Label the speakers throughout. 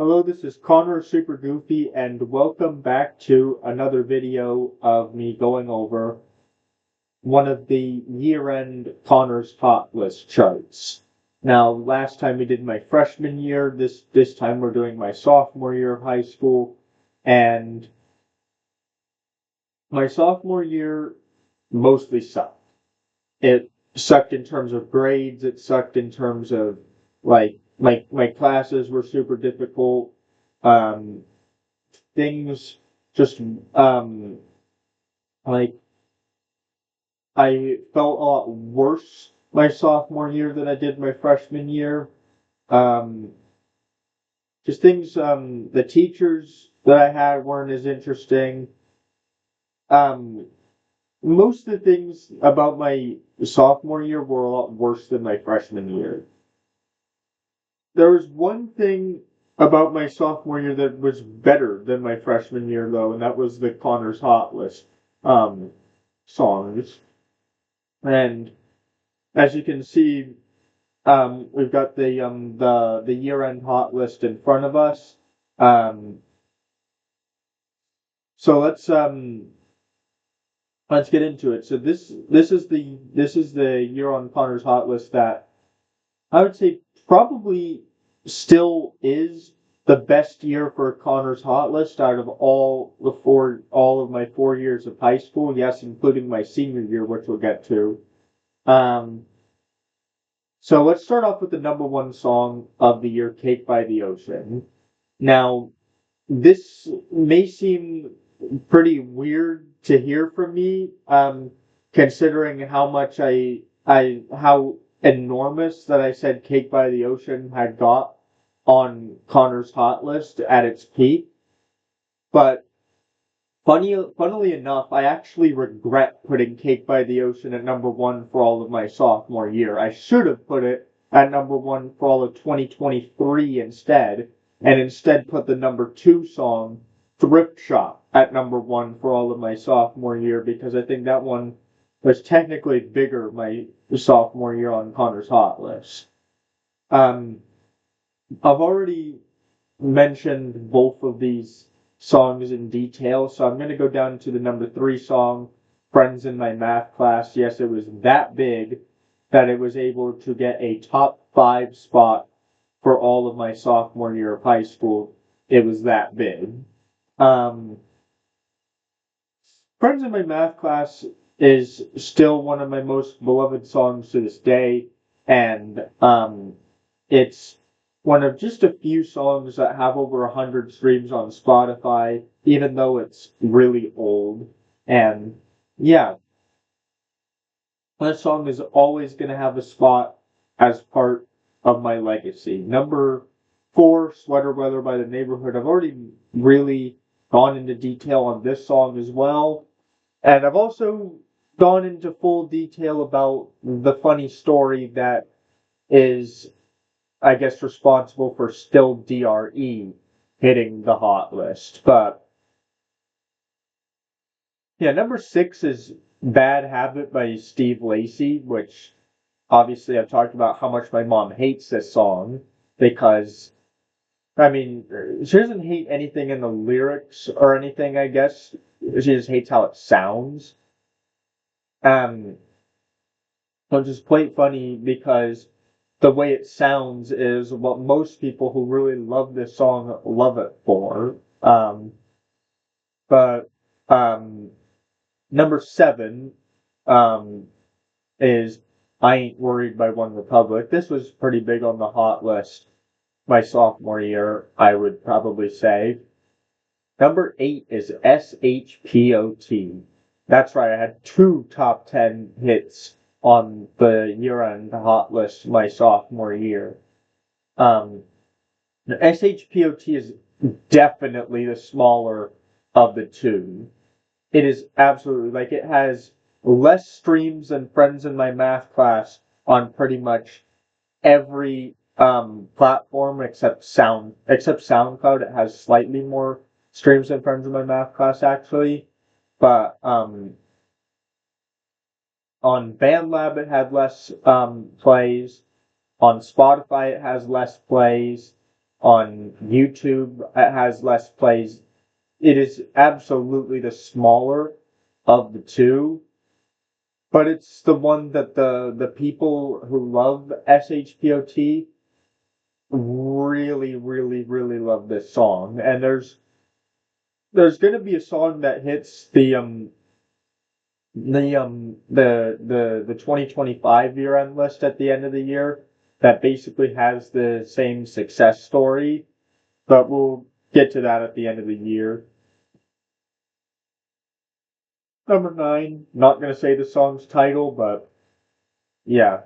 Speaker 1: Hello, this is Connor Super Goofy, and welcome back to another video of me going over one of the year-end Connor's Hot List charts. Now, last time we did my freshman year, this time we're doing my sophomore year of high school, and my sophomore year mostly sucked. It sucked in terms of grades, it sucked in terms of like my classes were super difficult. Um, Things just um like I felt a lot worse my sophomore year than I did my freshman year. Um just things the teachers that I had weren't as interesting. Um Most of the things about my sophomore year were a lot worse than my freshman year. There was one thing about my sophomore year that was better than my freshman year though, and that was the Connor's Hot List um songs. And as you can see, we've got the year-end hot list in front of us. Um, so let's get into it. So this is the year on Connor's hot list that I would say probably still is the best year for Connor's hot list out of all of my 4 years of high school. Yes, including my senior year, which we'll get to. Um, So let's start off with the number one song of the year, Cake by the Ocean. Now, this may seem pretty weird to hear from me, considering how much how enormous that I said Cake by the Ocean had got on Connor's hot list at its peak. But funnily enough, I actually regret putting Cake by the Ocean at number one for all of my sophomore year. I should have put it at number one for all of 2023 instead, and instead put the number two song, Thrift Shop, at number one for all of my sophomore year, because I think that one was technically bigger my sophomore year on Connor's Hot List. Um, I've already mentioned both of these songs in detail, so I'm going to go down to the number three song, Friends in My Math Class. Yes, it was that big that it was able to get a top five spot for all of my sophomore year of high school. It was that big. Um, Friends in My Math Class is still one of my most beloved songs to this day, and it's one of just a few songs that have over 100 streams on Spotify, even though it's really old. And yeah, that song is always going to have a spot as part of my legacy. Number four, Sweater Weather by the Neighborhood. I've already really gone into detail on this song as well. And I've also gone into full detail about the funny story that is, I guess, responsible for Still DRE hitting the hot list. But yeah, number six is Bad Habit by Steve Lacy, which obviously I've talked about how much my mom hates this song because, I mean, she doesn't hate anything in the lyrics or anything, I guess. She just hates how it sounds. Um, which is quite funny because the way it sounds is what most people who really love this song love it for. But number seven um, is I Ain't Worried by One Republic. This was pretty big on the hot list my sophomore year, I would probably say. Number eight is SHPOT. That's right, I had two top 10 hits on the year-end hot list my sophomore year. Um, SHPOT is definitely the smaller of the two. It is absolutely like it has less streams than Friends in My Math Class on pretty much every platform except SoundCloud. It has slightly more streams than Friends in My Math Class actually, but on BandLab it had less plays. On Spotify it has less plays. on YouTube. It has less plays. It is absolutely the smaller of the two, but it's the one that the people who love SHPOT really, really, really love this song. And there's gonna be a song that hits the 2025 year end list at the end of the year that basically has the same success story, but we'll get to that at the end of the year. Number 9, not gonna say the song's title, but yeah.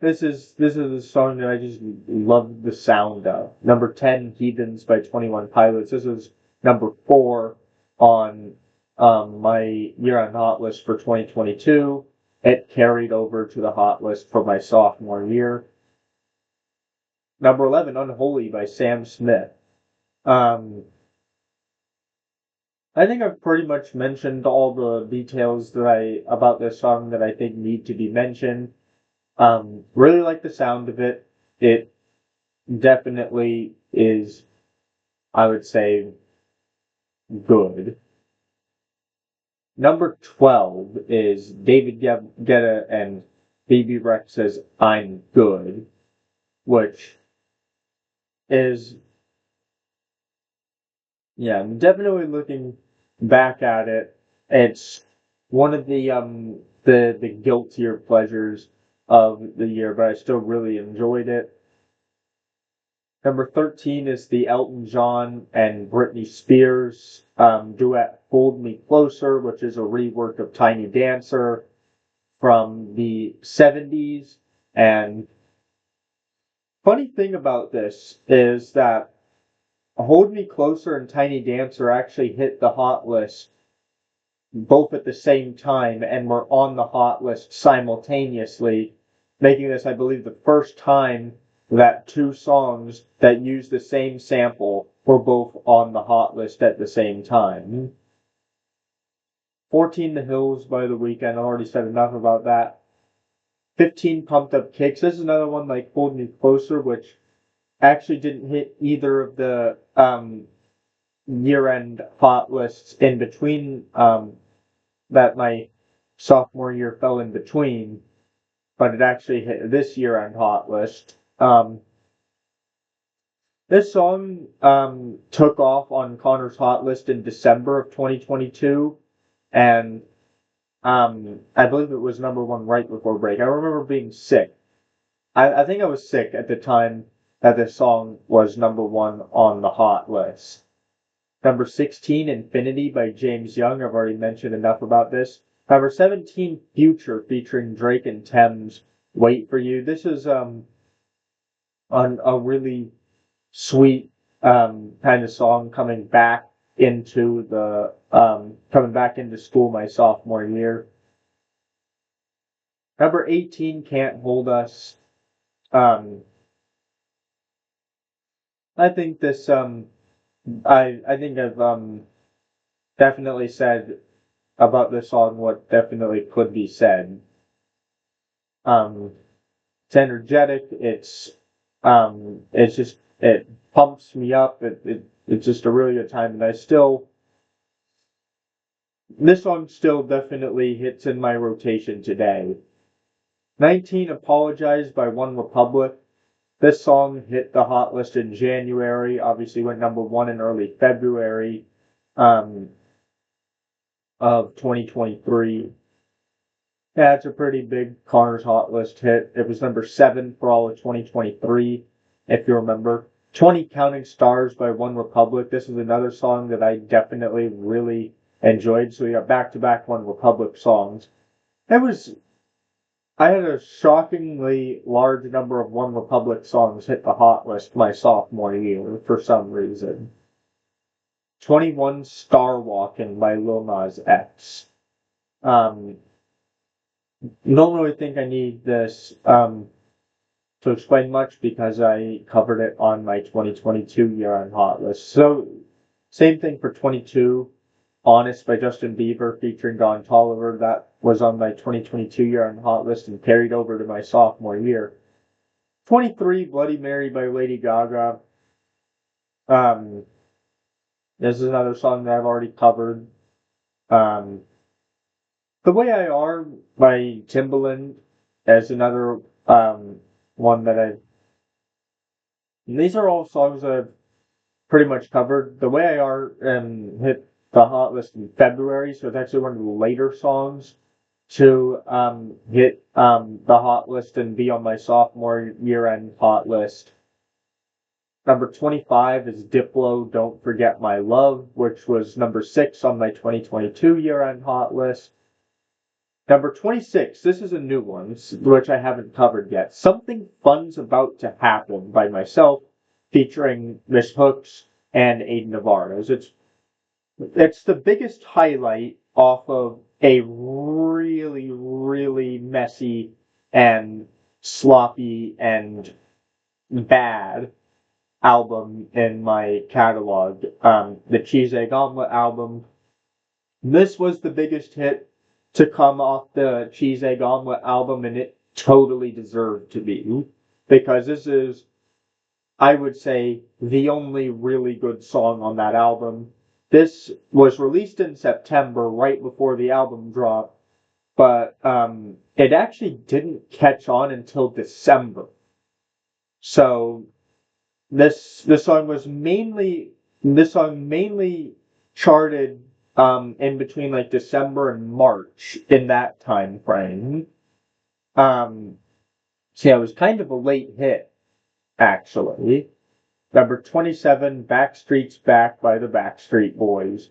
Speaker 1: This is a song that I just love the sound of. Number 10, Heathens by 21 Pilots. This is number 4 on my year-end hot list for 2022. It carried over to the hot list for my sophomore year. Number 11, Unholy by Sam Smith. Um, I think I've pretty much mentioned all the details about this song that I think need to be mentioned. Really like the sound of it. It definitely is, I would say, good. Number 12 is David Guetta and BB Rexha's I'm Good, which is, yeah, definitely looking back at it. It's one of the guiltier pleasures of the year, but I still really enjoyed it. Number 13 is the Elton John and Britney Spears duet Hold Me Closer, which is a rework of Tiny Dancer from the 70s. And funny thing about this is that Hold Me Closer and Tiny Dancer actually hit the hot list both at the same time and were on the hot list simultaneously, making this, I believe, the first time that two songs that use the same sample were both on the hot list at the same time. 14 The Hills by The Weeknd, I already said enough about that. 15 Pumped Up Kicks. This is another one like Hold Me Closer, which actually didn't hit either of the year-end hot lists in between that my sophomore year fell in between, but it actually hit this year-end hot list. This song took off on Connor's hot list in December of 2022, and I believe it was number 1 right before break. I remember being sick. I think I was sick at the time that this song was number 1 on the hot list. Number 16, Infinity by James Young. I've already mentioned enough about this. Number 17, Future featuring Drake and Thames. Wait for You. This is on a really sweet kind of song coming back into school my sophomore year. Number 18, Can't Hold Us. I think this I think I've definitely said about this song what definitely could be said. It's energetic. It's just it pumps me up. It's just a really good time, and this song still definitely hits in my rotation today. 19 Apologize by One Republic. This song hit the hot list in January, obviously went number 1 in early February of 2023. Yeah, it's a pretty big Connor's hot list hit. It was number 7 for all of 2023, if you remember. 20 Counting Stars by One Republic. This is another song that I definitely really enjoyed. So we got back-to-back One Republic songs. I had a shockingly large number of One Republic songs hit the hot list my sophomore year for some reason. 21 Star Walking by Lil Nas X. Don't really think I need this to explain much because I covered it on my 2022 year-end hot list. So, same thing for 22. Honest by Justin Bieber featuring Don Toliver. That was on my 2022 year-end hot list and carried over to my sophomore year. 23, Bloody Mary by Lady Gaga. Um, this is another song that I've already covered. Um, The Way I Are by Timbaland is another one that I. These are all songs that I've pretty much covered. The Way I Are hit the hot list in February, so it's actually one of the later songs to hit the hot list and be on my sophomore year-end hot list. Number 25 is Diplo, Don't Forget My Love, which was number 6 on my 2022 year-end hot list. Number 26, this is a new one, which I haven't covered yet. Something Fun's About to Happen by myself, featuring Miss Hooks and Aiden Navarro. It's the biggest highlight off of a really, really messy and sloppy and bad album in my catalog. The Cheese Egg Omelet album. This was the biggest hit to come off the Cheese Egg Omelet album, and it totally deserved to be. Because this is, I would say, the only really good song on that album. This was released in September, right before the album dropped, but it actually didn't catch on until December. So this song mainly charted in between like December and March in that time frame. So yeah, it was kind of a late hit actually. Number 27, Backstreet's Back by the Backstreet Boys.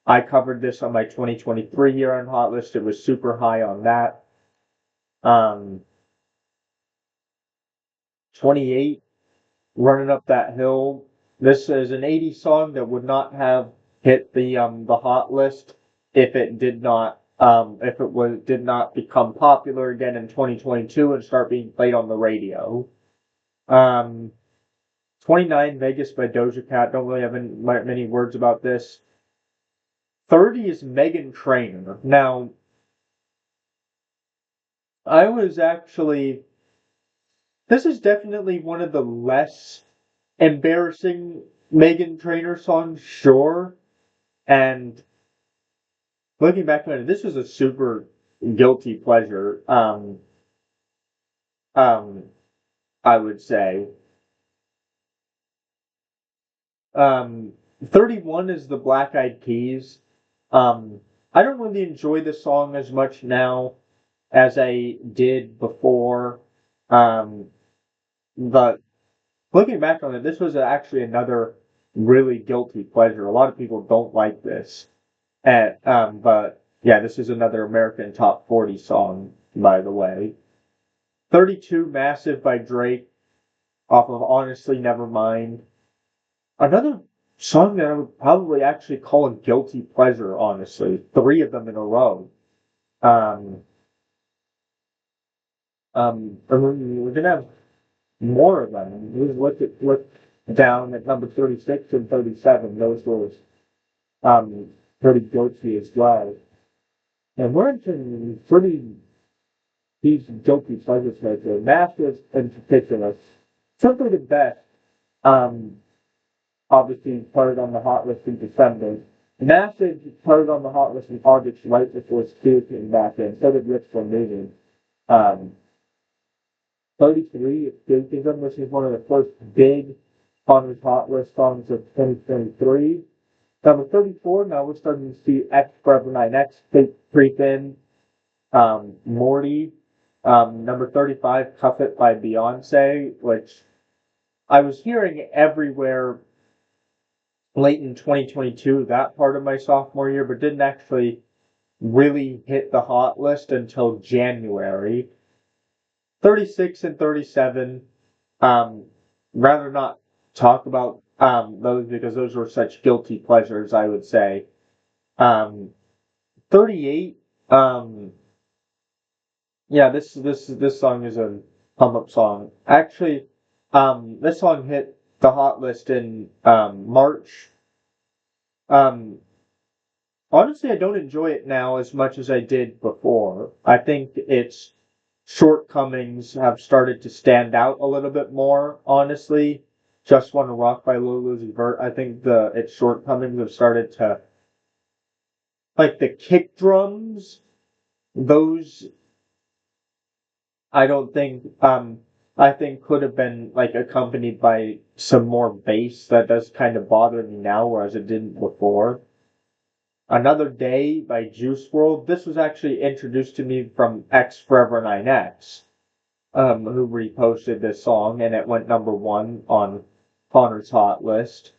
Speaker 1: I covered this on my 2023 year-end hot list. It was super high on that. 28, Running Up That Hill. This is an 80s song that would not have hit the hot list if it did not did not become popular again in 2022 and start being played on the radio. 29, Vegas by Doja Cat. Don't really have many words about this. 30 is Meghan Trainor. Now, I was actually. This is definitely one of the less embarrassing Meghan Trainor songs, sure. And looking back on it, this was a super guilty pleasure. Um, I would say. 31 is the Black Eyed Peas. I don't really enjoy the song as much now as I did before. Um, but looking back on it, this was actually another really guilty pleasure. A lot of people don't like this. But yeah, this is another American Top 40 song, by the way. 32, Massive by Drake, off of Honestly Nevermind. Another song that I would probably actually call a guilty pleasure, honestly. 3 of them in a row. Um, we're gonna have more of them. We look down at number 36 and 37. Those were pretty guilty as well. And we're into pretty these guilty pleasures right there. Masters in particular. Simply the best. Um, Obviously started on the hot list in December. Masters started on the hot list in August right before Spears came back in. So did Rich from Moving. Um, 33, Escapism, which is one of the first big on his hot list songs of 2023. Number 34, now we're starting to see X Forever 9X creep in. Morty. Number 35, Cuff It by Beyonce, which I was hearing everywhere late in 2022, that part of my sophomore year, but didn't actually really hit the hot list until January. 36 and 37, rather not talk about those because those were such guilty pleasures, I would say. 38, yeah, this song is a pump up song. Actually, this song hit the hot list in March. Honestly, I don't enjoy it now as much as I did before. I think it's shortcomings have started to stand out a little bit more, honestly. Just Wanna Rock by Lil Uzi Vert. I think its shortcomings have started to, like the kick drums, those I don't think I think could have been like accompanied by some more bass. That does kind of bother me now, whereas it didn't before. Another Day by Juice World. This was actually introduced to me from X Forever 9X, who reposted this song, and it went #1 on Connor's Hot List.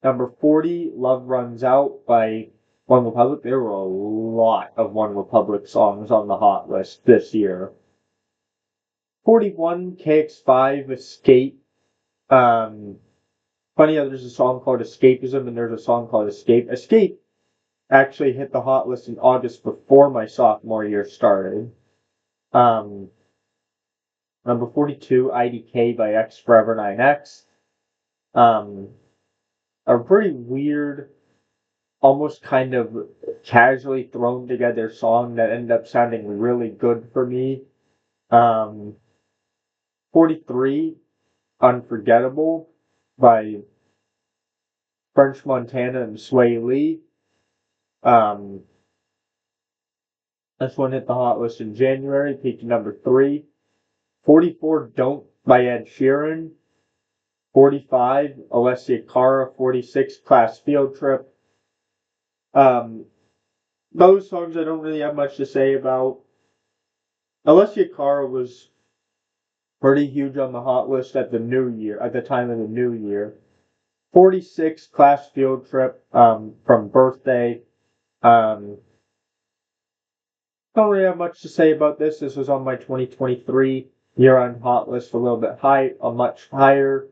Speaker 1: Number 40, Love Runs Out by One Republic. There were a lot of One Republic songs on the Hot List this year. 41, KX5, Escape. Funny how there's a song called Escapism and there's a song called Escape. Escape actually hit the Hot List in August before my sophomore year started. Number 42, IDK by X Forever 9X. A pretty weird, almost kind of casually thrown together song that ended up sounding really good for me. 43, Unforgettable by French Montana and Sway Lee. This one hit the Hot List in January, peaked #3. 44, Don't by Ed Sheeran. 45, Alessia Cara. 46, Class Field Trip. Those songs I don't really have much to say about. Alessia Cara was pretty huge on the Hot List at the time of the new year. 46, Class Field Trip, from Birthday. Don't really have much to say about this. This was on my 2023 year-end Hot List, a little bit much higher.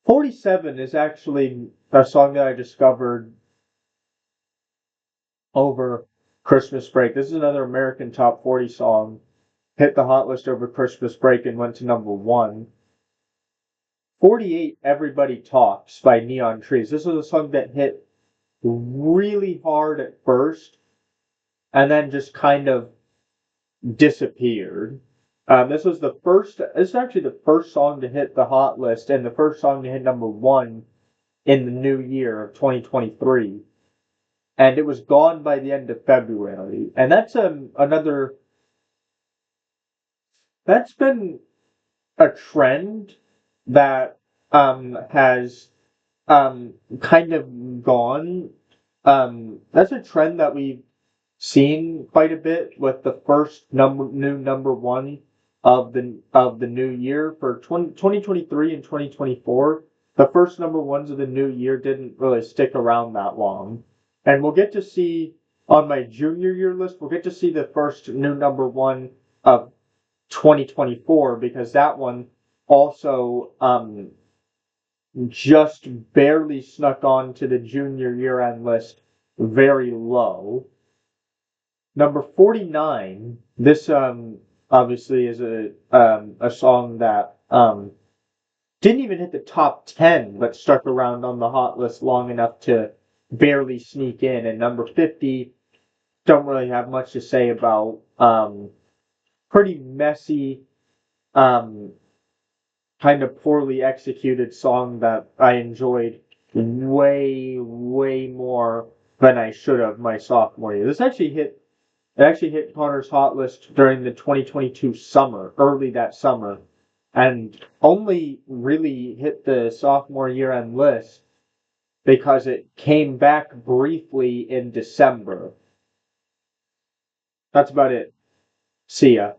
Speaker 1: 47 is actually a song that I discovered over Christmas break. This is another American Top 40 song. Hit the Hot List over Christmas break and went to #1. 48, Everybody Talks by Neon Trees. This was a song that hit really hard at first and then just kind of disappeared. This is actually the first song to hit the Hot List and the first song to hit #1 in the new year of 2023. And it was gone by the end of February. And that's that's been a trend that has kind of gone. That's a trend that we've seen quite a bit with the first new #1 of the new year for 2023 and 2024. The first #1s of the new year didn't really stick around that long. And we'll get to see on my junior year list, we'll get to see the first new #1 of 2024 because that one also just barely snuck on to the junior year-end list very low. Number 49, this obviously is a song that didn't even hit the top 10, but stuck around on the Hot List long enough to barely sneak in. And number 50, don't really have much to say about. Pretty messy, kind of poorly executed song that I enjoyed way, way more than I should have my sophomore year. It actually hit Connor's Hot List during the 2022 summer, early that summer, and only really hit the sophomore year-end list because it came back briefly in December. That's about it. See ya.